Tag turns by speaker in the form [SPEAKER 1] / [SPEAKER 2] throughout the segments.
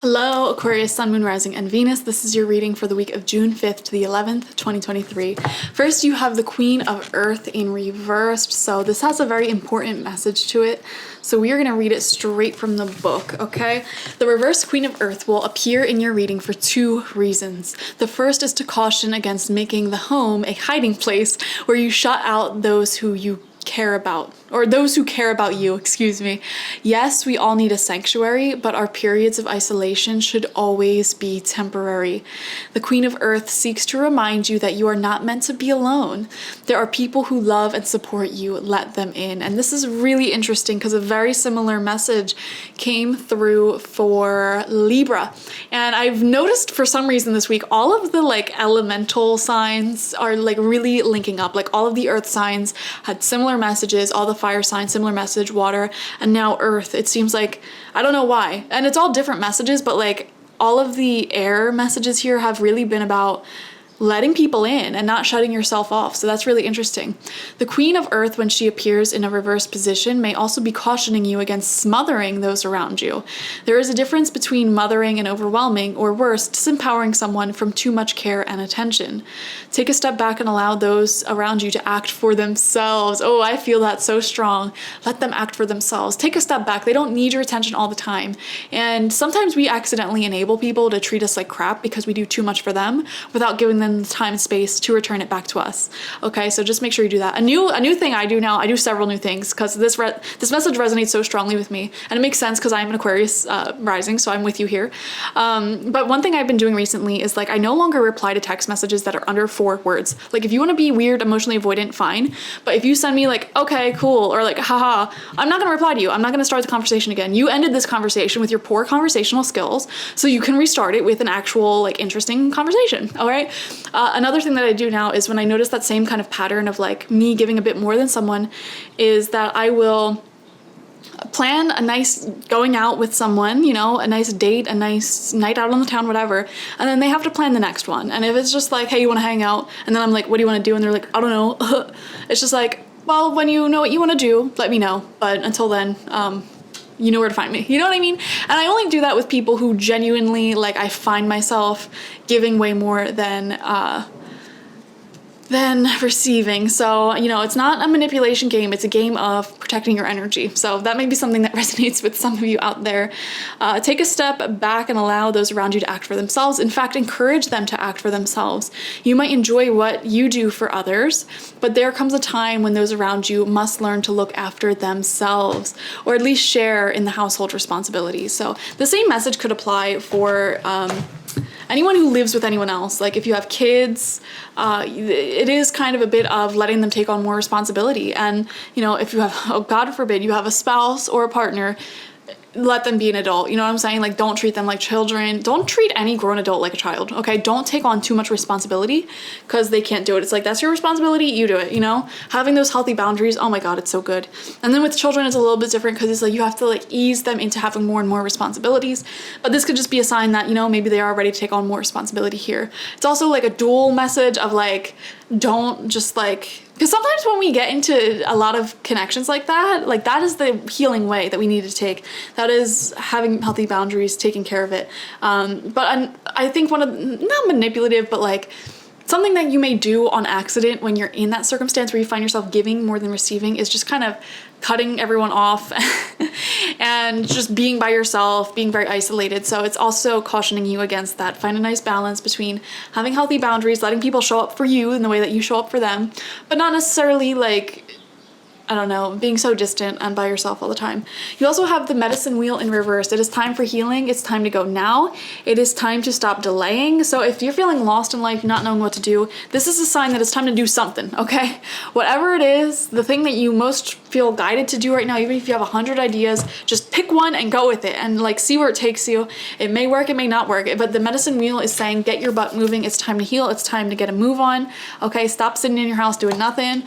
[SPEAKER 1] Hello, Aquarius, Sun, Moon, Rising, and Venus. This is your reading for the week of June 5th to the 11th, 2023. First, you have the Queen of Earth in reversed, so this has a very important message to it. So we are going to read it straight from the book, okay? The reversed Queen of Earth will appear in your reading for two reasons. The first is to caution against making the home a hiding place where you shut out those who you care about, or those who care about you, excuse me. Yes, we all need a sanctuary, but our periods of isolation should always be temporary. The Queen of Earth seeks to remind you that you are not meant to be alone. There are people who love and support you. Let them in. And this is really interesting because a very similar message came through for Libra. And I've noticed for some reason this week, all of the elemental signs are really linking up. All of the earth signs had similar messages, all the fire signs, similar message, water, and now earth. It seems like, I don't know why. And it's all different messages, but all of the air messages here have really been about letting people in and not shutting yourself off. So that's really interesting. The Queen of Earth, when she appears in a reversed position, may also be cautioning you against smothering those around you. There is a difference between mothering and overwhelming, or worse, disempowering someone from too much care and attention. Take a step back and allow those around you to act for themselves. Oh, I feel that so strong. Let them act for themselves. Take a step back. They don't need your attention all the time. And sometimes we accidentally enable people to treat us like crap because we do too much for them without giving them the time and space to return it back to us. Okay, so just make sure you do that. A new thing I do now, I do several new things because this message resonates so strongly with me, and it makes sense because I'm an Aquarius rising, so I'm with you here. But one thing I've been doing recently is I no longer reply to text messages that are under 4 words. If you want to be weird, emotionally avoidant, fine. But if you send me okay, cool, or haha, I'm not gonna reply to you. I'm not gonna start the conversation again. You ended this conversation with your poor conversational skills, so you can restart it with an actual interesting conversation. All right. Another thing that I do now is when I notice that same kind of pattern of me giving a bit more than someone, is that I will plan a nice going out with someone, a nice date, a nice night out on the town, whatever, and then they have to plan the next one. And if it's just hey, you want to hang out, and then I'm what do you want to do? And they're I don't know. It's just well, when you know what you want to do, let me know. But until then, you know where to find me. You know what I mean? And I only do that with people who genuinely, I find myself giving way more than receiving. So, it's not a manipulation game. It's a game of protecting your energy. So that may be something that resonates with some of you out there. Take a step back and allow those around you to act for themselves. In fact, encourage them to act for themselves. You might enjoy what you do for others, but there comes a time when those around you must learn to look after themselves, or at least share in the household responsibilities. So the same message could apply for anyone who lives with anyone else. If you have kids, it is kind of a bit of letting them take on more responsibility. And, if you have, oh, God forbid, you have a spouse or a partner, let them be an adult. You know what I'm saying? Don't treat them like children. Don't treat any grown adult like a child, okay? Don't take on too much responsibility because they can't do it. It's that's your responsibility, you do it, Having those healthy boundaries, oh my God, it's so good. And then with children, it's a little bit different because it's you have to ease them into having more and more responsibilities. But this could just be a sign that, maybe they are ready to take on more responsibility here. It's also a dual message of don't just because sometimes when we get into a lot of connections that is the healing way that we need to take. That is having healthy boundaries, taking care of it. But I think one of, not manipulative, but something that you may do on accident when you're in that circumstance where you find yourself giving more than receiving is just kind of cutting everyone off and just being by yourself, being very isolated. So it's also cautioning you against that. Find a nice balance between having healthy boundaries, letting people show up for you in the way that you show up for them, but not necessarily I don't know, being so distant and by yourself all the time. You also have the medicine wheel in reverse. It is time for healing. It's time to go now. It is time to stop delaying. So if you're feeling lost in life, not knowing what to do, this is a sign that it's time to do something, okay? Whatever it is, the thing that you most feel guided to do right now, even if you have 100 ideas, just pick one and go with it and see where it takes you. It may work, it may not work, but the medicine wheel is saying, get your butt moving. It's time to heal. It's time to get a move on, okay? Stop sitting in your house doing nothing.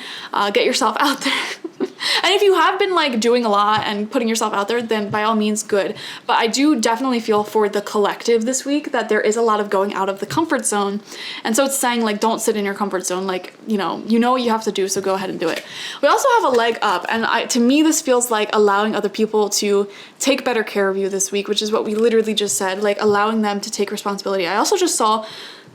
[SPEAKER 1] Get yourself out there. And if you have been like doing a lot and putting yourself out there, then by all means, good. But I do definitely feel for the collective this week that there is a lot of going out of the comfort zone. And so it's saying like, don't sit in your comfort zone. Like, you know what you have to do, so go ahead and do it. We also have a leg up, and to me, this feels like allowing other people to take better care of you this week, which is what we literally just said, like allowing them to take responsibility. I also just saw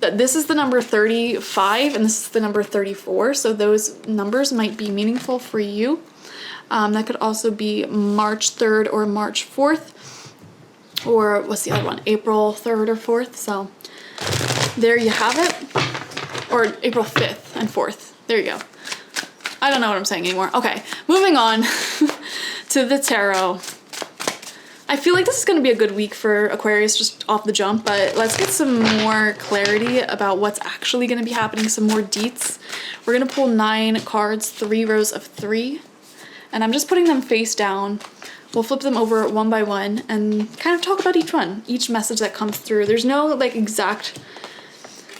[SPEAKER 1] that this is the number 35 and this is the number 34. So those numbers might be meaningful for you. That could also be March 3rd or March 4th, or what's the other one? April 3rd or 4th. So there you have it. Or April 5th and 4th. There you go. I don't know what I'm saying anymore. Okay, moving on to the tarot. I feel like this is going to be a good week for Aquarius just off the jump, but let's get some more clarity about what's actually going to be happening, some more deets. We're going to pull 9 cards, 3 rows of 3, and I'm just putting them face down. We'll flip them over one by one and kind of talk about each one, each message that comes through. There's no like exact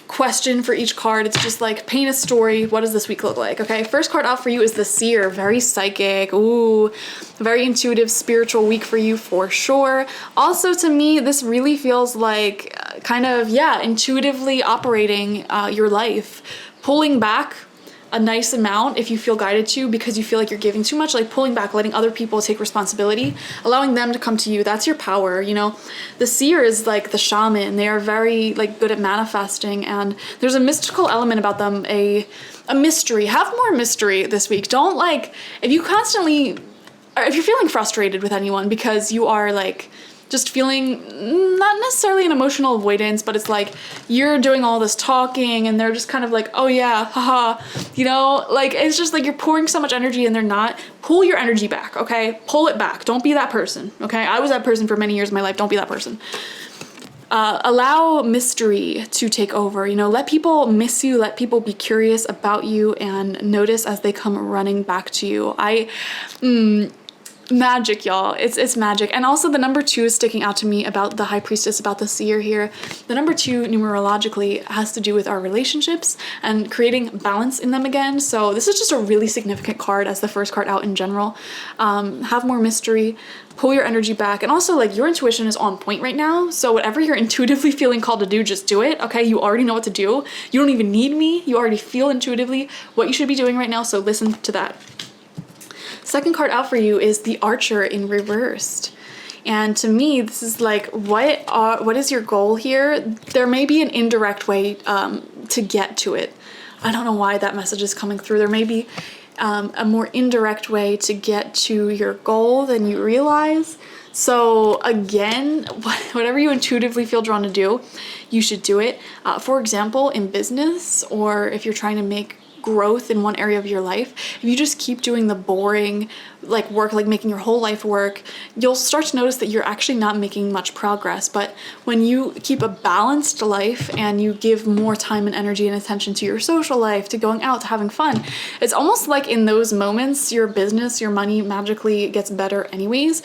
[SPEAKER 1] question for each card. It's just like paint a story. What does this week look like? Okay, first card out for you is the Seer. Very psychic. Ooh, very intuitive, spiritual week for you for sure. Also, to me, this really feels like kind of, yeah, intuitively operating your life, pulling back a nice amount if you feel guided to, because you feel like you're giving too much, like pulling back, letting other people take responsibility, allowing them to come to you. That's your power, you know. The Seer is like the shaman. They are very like good at manifesting, and there's a mystical element about them, a mystery. Have more mystery this week. Don't like, if you're feeling frustrated with anyone because you are like just feeling not necessarily an emotional avoidance, but it's like you're doing all this talking and they're just kind of like, oh yeah, haha, you know, like it's just like you're pouring so much energy and they're not. Pull your energy back, okay? Pull it back. Don't be that person, okay? I was that person for many years of my life. Don't be that person. Allow mystery to take over, you know, let people miss you, let people be curious about you and notice as they come running back to you. Magic, y'all. It's magic. And also the number 2 is sticking out to me about the High Priestess, about the Seer here. The number 2 numerologically has to do with our relationships and creating balance in them again. So this is just a really significant card as the first card out in general. Have more mystery, pull your energy back, and also like your intuition is on point right now. So whatever you're intuitively feeling called to do, just do it. Okay, you already know what to do. You don't even need me. You already feel intuitively what you should be doing right now. So listen to that. Second card out for you is the Archer in reversed. And to me, this is like, what is your goal here? There may be an indirect way to get to it. I don't know why that message is coming through. There may be a more indirect way to get to your goal than you realize. So again, whatever you intuitively feel drawn to do, you should do it. For example, in business, or if you're trying to make growth in one area of your life, if you just keep doing the boring like work, like making your whole life work, you'll start to notice that you're actually not making much progress. But when you keep a balanced life and you give more time and energy and attention to your social life, to going out, to having fun, it's almost like in those moments your business, your money magically gets better anyways.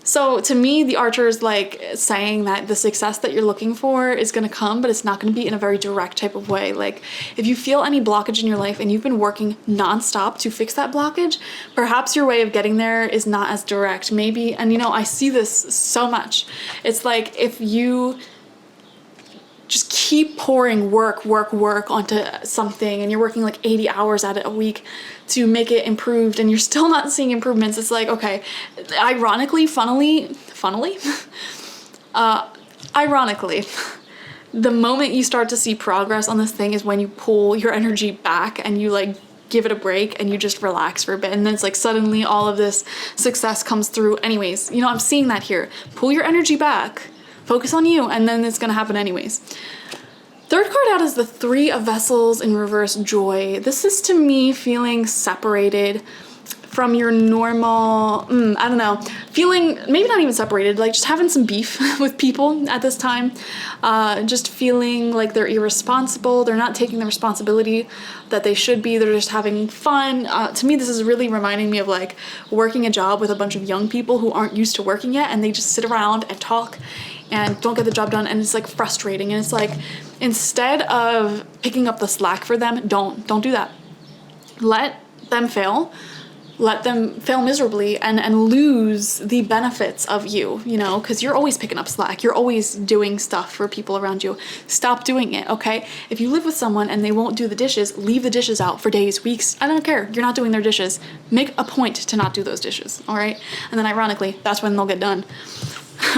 [SPEAKER 1] So to me, the Archer is like saying that the success that you're looking for is going to come, but it's not going to be in a very direct type of way. Like if you feel any blockage in your life and you've been working nonstop to fix that blockage, perhaps your way of getting there is not as direct. Maybe, and you know, I see this so much. It's like if you just keep pouring work onto something and you're working like 80 hours at it a week to make it improved and you're still not seeing improvements, it's like, okay, ironically, the moment you start to see progress on this thing is when you pull your energy back and you like give it a break and you just relax for a bit, and then it's like suddenly all of this success comes through anyways. You know, I'm seeing that here. Pull your energy back, focus on you, and then it's gonna happen anyways. Third card out is the Three of Vessels in reverse, Joy. This is to me feeling separated from your normal, I don't know, feeling maybe not even separated, like just having some beef with people at this time. Just feeling like they're irresponsible. They're not taking the responsibility that they should be. They're just having fun. To me, this is really reminding me of like working a job with a bunch of young people who aren't used to working yet, and they just sit around and talk and don't get the job done, and it's like frustrating. And it's like, instead of picking up the slack for them, don't do that. Let them fail. let them fail miserably and lose the benefits of you, you know, because you're always picking up slack. You're always doing stuff for people around you. Stop doing it, okay? If you live with someone and they won't do the dishes, leave the dishes out for days, weeks. I don't care. You're not doing their dishes. Make a point to not do those dishes, all right? And then ironically, that's when they'll get done.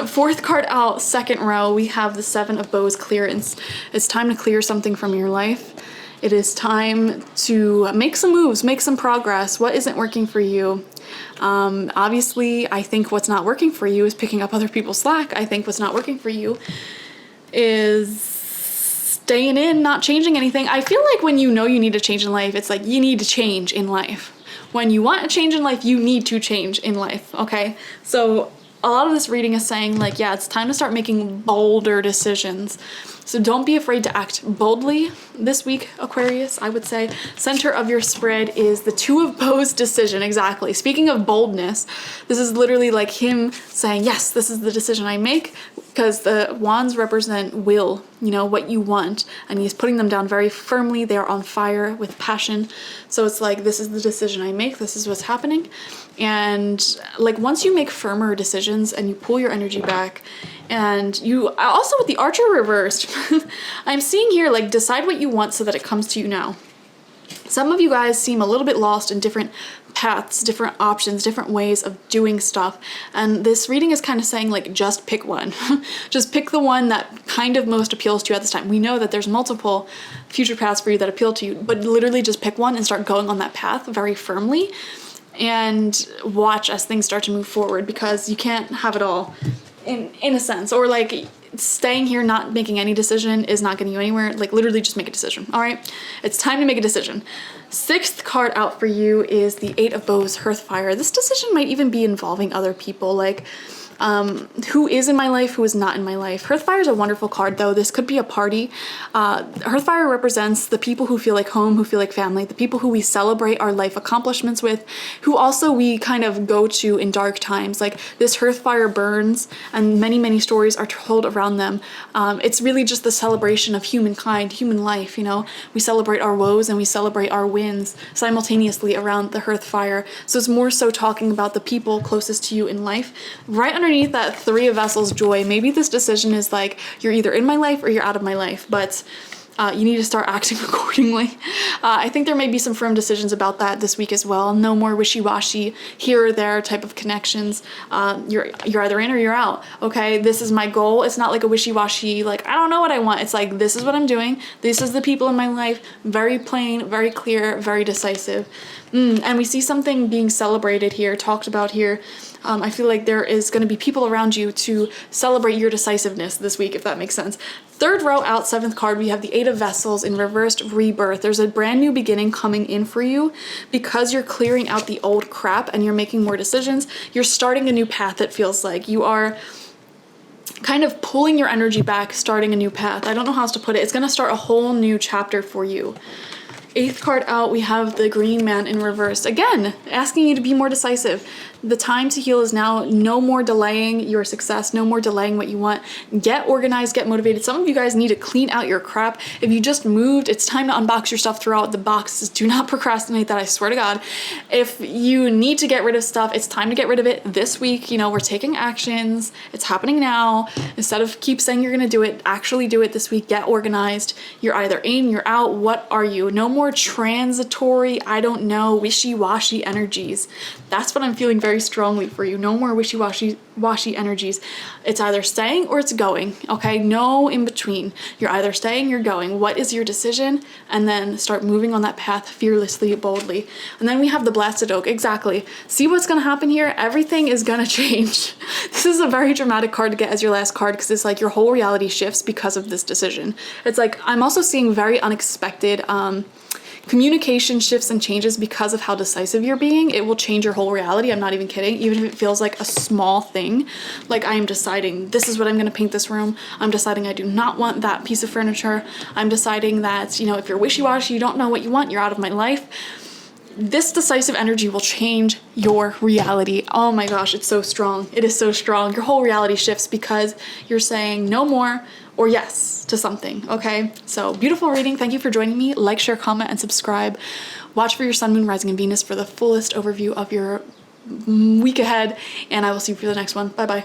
[SPEAKER 1] Fourth card out, second row, we have the Seven of Bows clearance. It's time to clear something from your life. It is time to make some moves, make some progress. What isn't working for you? Obviously, I think what's not working for you is picking up other people's slack. I think what's not working for you is staying in, not changing anything. I feel like when you know you need to change in life, it's like you need to change in life. When you want a change in life, you need to change in life, okay? So a lot of this reading is saying like, yeah, it's time to start making bolder decisions. So don't be afraid to act boldly this week, Aquarius, I would say. Center of your spread is the Two of Bows decision, exactly. Speaking of boldness, this is literally like him saying, yes, this is the decision I make, because the wands represent will, you know, what you want, and he's putting them down very firmly. They are on fire with passion. So it's like, this is the decision I make, this is what's happening. And like once you make firmer decisions and you pull your energy back, and you also with the Archer reversed, I'm seeing here like decide what you want so that it comes to you now. Some of you guys seem a little bit lost in different paths, different options, different ways of doing stuff. And this reading is kind of saying like, just pick one. Just pick the one that kind of most appeals to you at this time. We know that there's multiple future paths for you that appeal to you, but literally just pick one and start going on that path very firmly and watch as things start to move forward, because you can't have it all in a sense, or like staying here not making any decision is not getting you anywhere. Like literally just make a decision. All right, it's time to make a decision. Sixth card out for you is the Eight of Bows, Hearthfire. This decision might even be involving other people, like who is in my life, who is not in my life. Hearthfire is a wonderful card though. This could be a party. Hearthfire represents the people who feel like home, who feel like family, the people who we celebrate our life accomplishments with, who also we kind of go to in dark times. Like this Hearthfire burns and many, many stories are told around them. It's really just the celebration of humankind, human life, you know. We celebrate our woes and we celebrate our wins simultaneously around the Hearthfire. So it's more so talking about the people closest to you in life. Right underneath that Three of Vessels, joy, maybe this decision is like, you're either in my life or you're out of my life, but you need to start acting accordingly. I think there may be some firm decisions about that this week as well. No more wishy-washy here or there type of connections. You're either in or you're out. Okay, this is my goal. It's not like a wishy-washy, like, I don't know what I want. It's like, this is what I'm doing. This is the people in my life. Very plain, very clear, very decisive. And we see something being celebrated here, talked about here. I feel like there is going to be people around you to celebrate your decisiveness this week, if that makes sense. Third row out, seventh card, we have the Eight of Vessels in reversed, rebirth. There's a brand new beginning coming in for you because you're clearing out the old crap and you're making more decisions. You're starting a new path, it feels like. You are kind of pulling your energy back, starting a new path. I don't know how else to put it. It's going to start a whole new chapter for you. Eighth card out, we have the Green Man in reverse. Again, asking you to be more decisive. The time to heal is now. No more delaying your success. No more delaying what you want. Get organized, get motivated. Some of you guys need to clean out your crap. If you just moved, it's time to unbox your stuff, throw out the boxes. Do not procrastinate that, I swear to God. If you need to get rid of stuff, it's time to get rid of it this week. You know, we're taking actions. It's happening now. Instead of keep saying you're going to do it, actually do it this week. Get organized. You're either in, you're out. What are you? No more transitory, I don't know, wishy-washy energies. That's what I'm feeling very strongly for you. No more wishy-washy energies. It's either staying or it's going, okay? No in between. You're either staying, you're going. What is your decision? And then start moving on that path fearlessly, boldly. And then we have the Blasted Oak. Exactly. See what's going to happen here? Everything is going to change. This is a very dramatic card to get as your last card because it's like your whole reality shifts because of this decision. It's like, I'm also seeing very unexpected communication shifts and changes because of how decisive you're being. It will change your whole reality. I'm not even kidding. Even if it feels like a small thing, like I am deciding this is what I'm going to paint this room. I'm deciding I do not want that piece of furniture. I'm deciding that, you know, if you're wishy-washy, you don't know what you want, you're out of my life. This decisive energy will change your reality. Oh my gosh, it's so strong. It is so strong. Your whole reality shifts because you're saying no more, or yes to something, okay? So beautiful reading. Thank you for joining me. Like, share, comment, and subscribe. Watch for your sun, moon, rising, and Venus for the fullest overview of your week ahead, and I will see you for the next one. Bye bye.